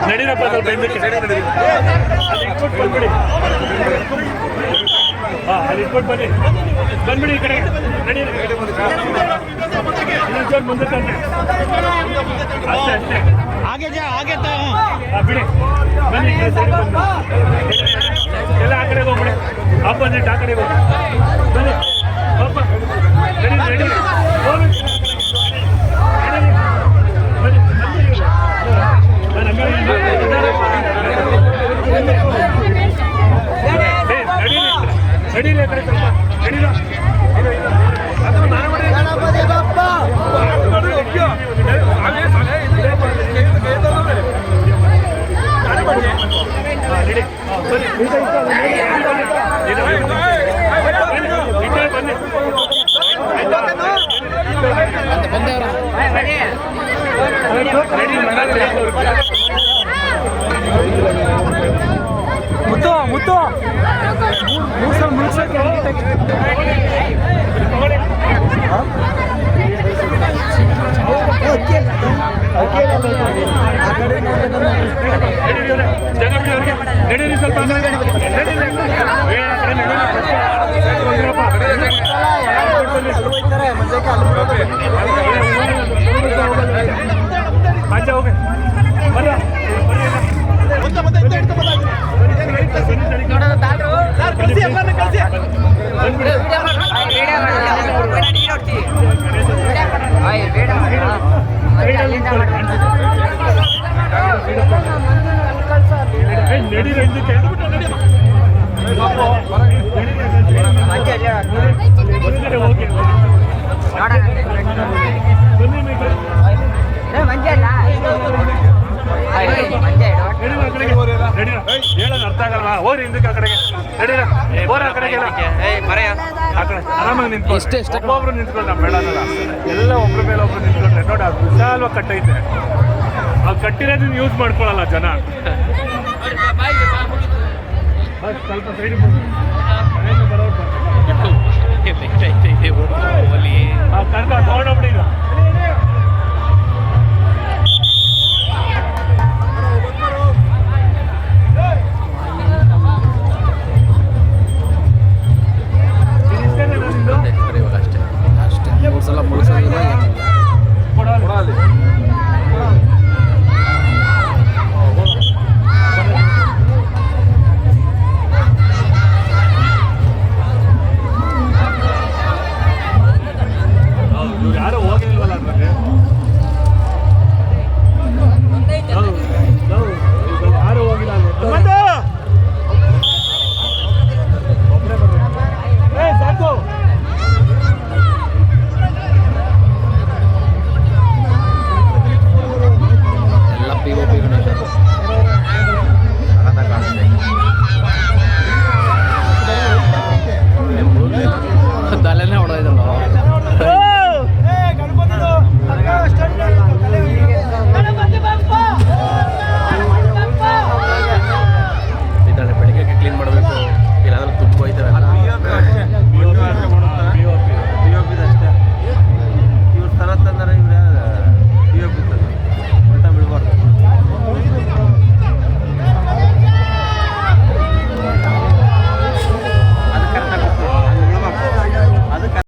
ನಡೀರಪ್ಪ ಸ್ವಲ್ಪ ಹಿಂದಕ್ಕೆ ಇಟ್ಬಿಟ್ಟು ಬಂದ್ಬಿಡಿ. ಹಾಂ ಅಲ್ಲಿ ಇಟ್ಬಿಟ್ಟು ಬನ್ನಿ, ಬಂದ್ಬಿಡಿ ಈ ಕಡೆ ನಡೀರಿ. ಇನ್ನೊಂದು ಮುಂದಕ್ಕೆ ಅಷ್ಟೇ ಅಷ್ಟೇ ಹಾಂ ಬಿಡಿ ಬನ್ನಿ ಎಲ್ಲ ಆ ಕಡೆಗೆ ಹೋಗ್ಬಿಡಿ. ಆಪೋಸಿಟ್ ಆ ಕಡೆಗೆ ಹೋಗಿ ಬನ್ನಿ. ಪಾಪ ನಡೀರಿ ನಡೀರಿ ಹೋಗಿ ನಡೀರಿ ಆ ಕಡೆ ಸ್ವಲ್ಪ ನಡೀರ. ಮುತ್ತು ಮೂರು ಸಲ ಮುಗಿಸೋಕೆ ನಡೀರಿ ಸ್ವಲ್ಪ ಮಂಚ ಹೋಗಿ ಬರ್ರ ನಡೀರ ಹಿಂದಕ್ಕೆ ಹೋಗಿ ಹೇಳೋದು ಅರ್ಥ ಆಗಲ್ವಾ? ಹೋರಿ ಹಿಂದಕ್ಕೆ ಆ ಕಡೆಗೆ ನಡೀರ ಹೋರ ಆ ಕಡೆಗೆ ಆರಾಮಾಗಿ ನಿಂತ್ಕೊಂಡು ಒಬ್ಬೊಬ್ರು ನಿಂತ್ಕೊಂಡು ನಮ್ಮ ಬೇಡಲ್ಲ ಎಲ್ಲ ಒಬ್ರ ಮೇಲೆ ಒಬ್ರು ನಿಂತ್ಕೊಂಡ್ರೆ ನೋಡಿ ಅದು ವಿಶಾಲವಾಗಿ ಕಟ್ಟೈತೆ. ಅದು ಕಟ್ಟಿರೋದನ್ನ ಯೂಸ್ ಮಾಡ್ಕೊಳ್ಳಲ್ಲ ಜನ. ಸ್ವಲ್ಪ ಸೈಡ್ ಬರೋದು ಕರ್ಕ ತಗೊಂಡೋಗ್ಬಿಡಿ.